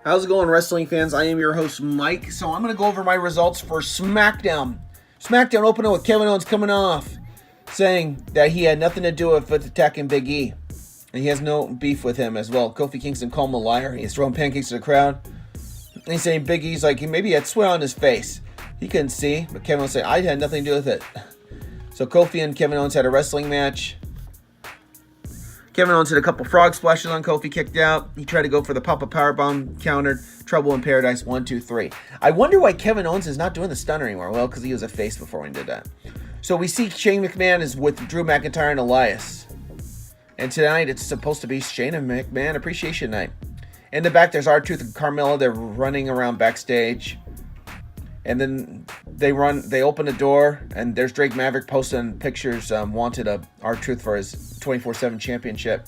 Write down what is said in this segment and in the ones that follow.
How's it going, wrestling fans? I am your host, Mike. So I'm going to go over my results for Smackdown. Smackdown opening with Kevin Owens coming off, saying that he had nothing to do with attacking Big E. And he has no beef with him as well. Kofi Kingston called him a liar. He's throwing pancakes to the crowd. And he's saying Big E's like, maybe he had sweat on his face. He couldn't see, but Kevin Owens said, I had nothing to do with it. So Kofi and Kevin Owens had a wrestling match. Kevin Owens hit a couple frog splashes on Kofi, kicked out. He tried to go for the Papa Powerbomb, countered. Trouble in Paradise, 1, 2, 3. I wonder why Kevin Owens is not doing the stunner anymore. Well, because he was a face before he did that. So we see Shane McMahon is with Drew McIntyre and Elias. And tonight it's supposed to be Shane and McMahon Appreciation Night. In the back there's R-Truth and Carmella. They're running around backstage. And then they open the door, and there's Drake Maverick posting pictures, wanted of R-Truth for his 24/7 championship.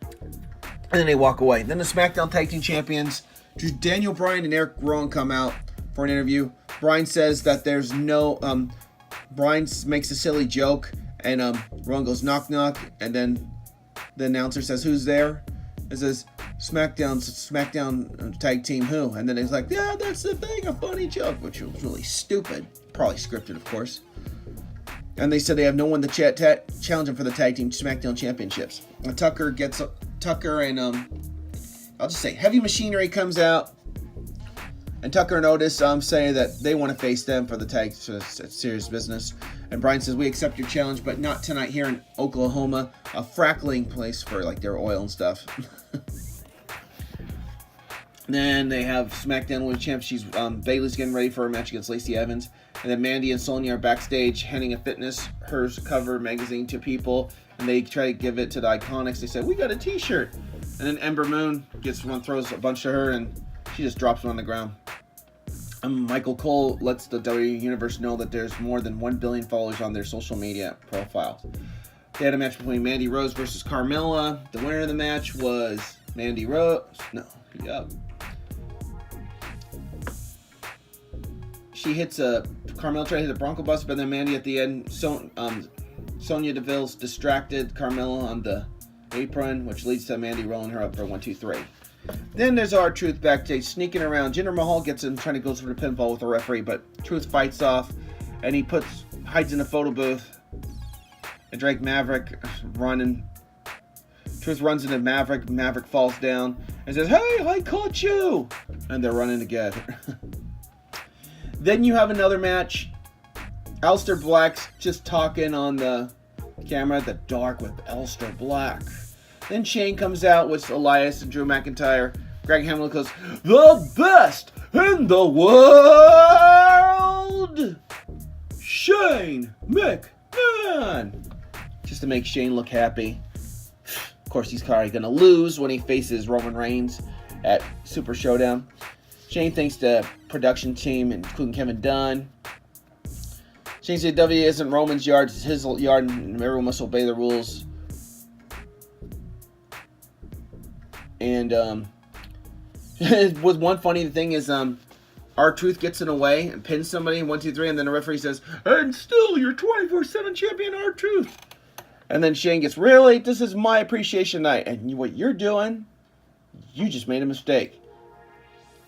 And then they walk away. Then the SmackDown Tag Team Champions, Daniel Bryan and Eric Rowan, come out for an interview. Bryan says that there's no, Bryan makes a silly joke, and Rowan goes knock knock, and then the announcer says, who's there? It says, SmackDown Tag Team who? And then he's like, yeah, that's the thing, a funny joke, which was really stupid. Probably scripted, of course. And they said they have no one to challenge him for the Tag Team SmackDown Championships. And Tucker and, I'll just say, Heavy Machinery comes out. And Tucker and Otis say that they want to face them for the tag, so it's serious business. And Bryan says, we accept your challenge, but not tonight here in Oklahoma, a fracking place for like their oil and stuff. Then they have SmackDown Women's Champ. Bayley's getting ready for a match against Lacey Evans. And then Mandy and Sonya are backstage handing a Fitness Hers cover magazine to people. And they try to give it to the Iconics. They said, we got a t-shirt. And then Ember Moon throws a bunch to her, and she just drops them on the ground. Michael Cole lets the WWE Universe know that there's more than 1 billion followers on their social media profiles. They had a match between Mandy Rose versus Carmella. The winner of the match was Mandy Rose. She hits Carmella tried to hit a Bronco Buster, but then Mandy at the end, Sonya Deville's distracted Carmella on the apron, which leads to Mandy rolling her up for 1, 2, 3. Then there's R-Truth backstage sneaking around. Jinder Mahal gets in, trying to go for the pinfall with the referee, but Truth fights off, and he hides in a photo booth. And Drake Maverick Truth runs into Maverick. Maverick falls down and says, hey, I caught you! And they're running together. Then you have another match. Aleister Black's just talking on the camera, the dark with Aleister Black. Then Shane comes out with Elias and Drew McIntyre. Greg Hamilton goes, the best in the world! Shane McMahon! Just to make Shane look happy. Of course, he's probably going to lose when he faces Roman Reigns at Super Showdown. Shane thanks the production team, including Kevin Dunn. Shane said W isn't Roman's yard, it's his yard, and everyone must obey the rules. And with one funny thing is R-Truth gets in a way and pins somebody, 1, 2, 3, and then the referee says, and still your 24/7 champion R-Truth. And then Shane gets, really? This is my appreciation night. And what you're doing, you just made a mistake.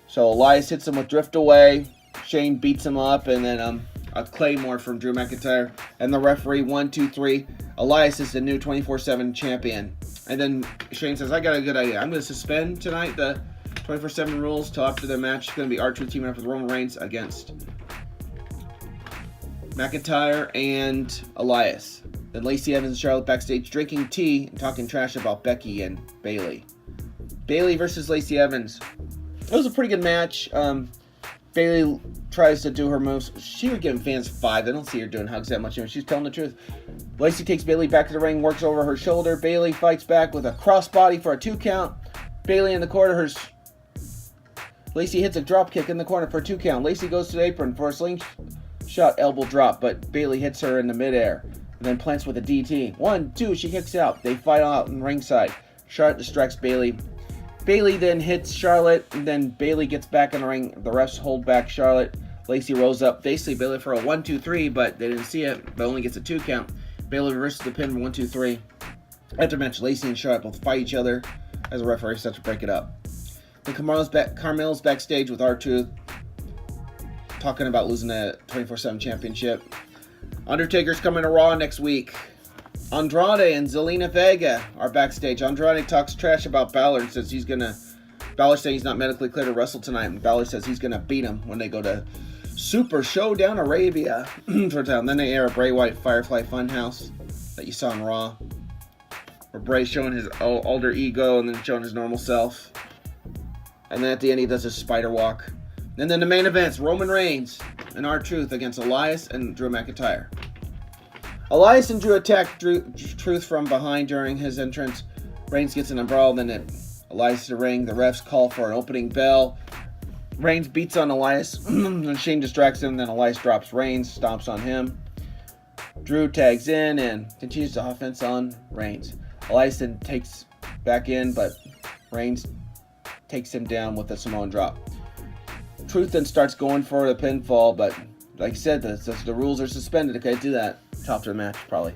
So Elias hits him with Drift Away. Shane beats him up, and then a Claymore from Drew McIntyre. And the referee, 1, 2, 3. Elias is the new 24/7 champion. And then Shane says, I got a good idea. I'm going to suspend tonight the 24/7 rules till after the match. It's going to be R-Truth teaming up with Roman Reigns against McIntyre and Elias. Then Lacey Evans and Charlotte backstage drinking tea and talking trash about Becky and Bayley. Bayley versus Lacey Evans. It was a pretty good match. Bayley tries to do her moves. She was giving fans 5. I don't see her doing hugs that much. She's telling the truth. Lacey takes Bayley back to the ring, works over her shoulder. Bayley fights back with a crossbody for a 2 count. Bayley in the corner. Lacey hits a drop kick in the corner for a 2 count. Lacey goes to the apron for a slingshot elbow drop, but Bayley hits her in the midair and then plants with a DT. 1, 2, she kicks out. They fight out in ringside. Charlotte distracts Bayley. Bayley then hits Charlotte, and then Bayley gets back in the ring. The refs hold back Charlotte. Lacey rolls up, basically Bayley for a 1, 2, 3, but they didn't see it, but only gets a 2 count. Bayley reverses the pin for 1, 2, 3. After match, Lacey and Charlotte both fight each other as the referee starts to break it up. And Carmelo's backstage with R-Truth, talking about losing the 24/7 championship. Undertaker's coming to Raw next week. Andrade and Zelina Vega are backstage. Andrade talks trash about Balor and says Balor saying he's not medically clear to wrestle tonight, and Balor says he's gonna beat him when they go to Super Showdown Arabia for town. Then they air a Bray Wyatt Firefly Funhouse that you saw on Raw, where Bray's showing his older ego and then showing his normal self. And then at the end he does his spider walk. And then the main events, Roman Reigns and R-Truth against Elias and Drew McIntyre. Elias and Drew attack Truth from behind during his entrance. Reigns gets an umbrella, then Elias to the ring. The refs call for an opening bell. Reigns beats on Elias, and Shane distracts him, then Elias drops Reigns, stomps on him. Drew tags in and continues the offense on Reigns. Elias then takes back in, but Reigns takes him down with a Samoan drop. Truth then starts going for the pinfall, but like I said, the rules are suspended. Okay, do that. Top of the match, probably.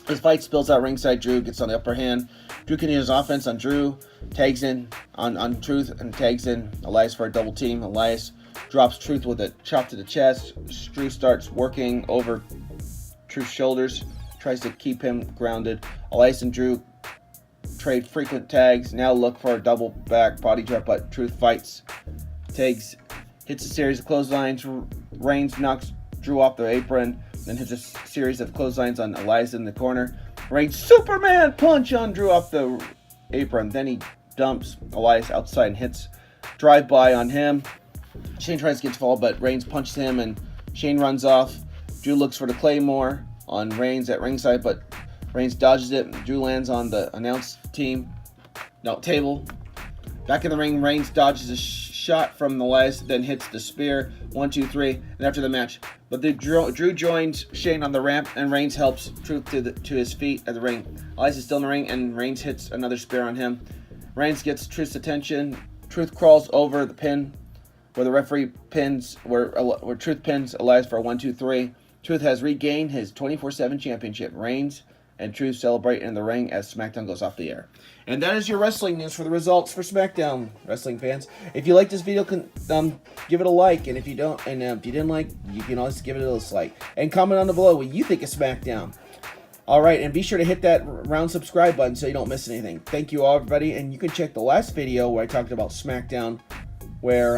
This fight spills out ringside. Drew gets on the upper hand. Drew continues offense on Drew, tags in on Truth, and tags in Elias for a double team. Elias drops Truth with a chop to the chest. Drew starts working over Truth's shoulders, tries to keep him grounded. Elias and Drew trade frequent tags, now look for a double back body drop, but Truth fights, tags, hits a series of clotheslines. Reigns knocks Drew off the apron, then hits a series of clotheslines on Elias in the corner. Reigns Superman punch on Drew off the apron. Then he dumps Elias outside and hits drive-by on him. Shane tries to get to fall, but Reigns punches him and Shane runs off. Drew looks for the Claymore on Reigns at ringside, but Reigns dodges it. Drew lands on the announce table. Back in the ring, Reigns dodges a shot from Elias, then hits the spear. 1, 2, 3, and after the match. But Drew joins Shane on the ramp, and Reigns helps Truth to his feet at the ring. Elias is still in the ring, and Reigns hits another spear on him. Reigns gets Truth's attention. Truth crawls over the pin, where the referee pins, where Truth pins Elias for a 1, 2, 3. Truth has regained his 24/7 championship. Reigns and Truth celebrate in the ring as SmackDown goes off the air. And that is your wrestling news for the results for SmackDown, wrestling fans. If you like this video, give it a like, and if you don't, and if you didn't like, you can always give it a dislike. And comment on the below what you think of SmackDown. All right, and be sure to hit that round subscribe button so you don't miss anything. Thank you all, everybody, and you can check the last video where I talked about SmackDown, where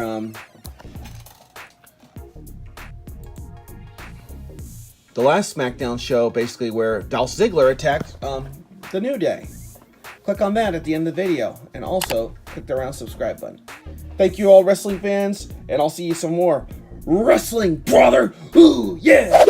the last SmackDown show, basically, where Dolph Ziggler attacked the New Day. Click on that at the end of the video, and also click the round subscribe button. Thank you all, wrestling fans, and I'll see you some more wrestling, brother. Ooh, yeah.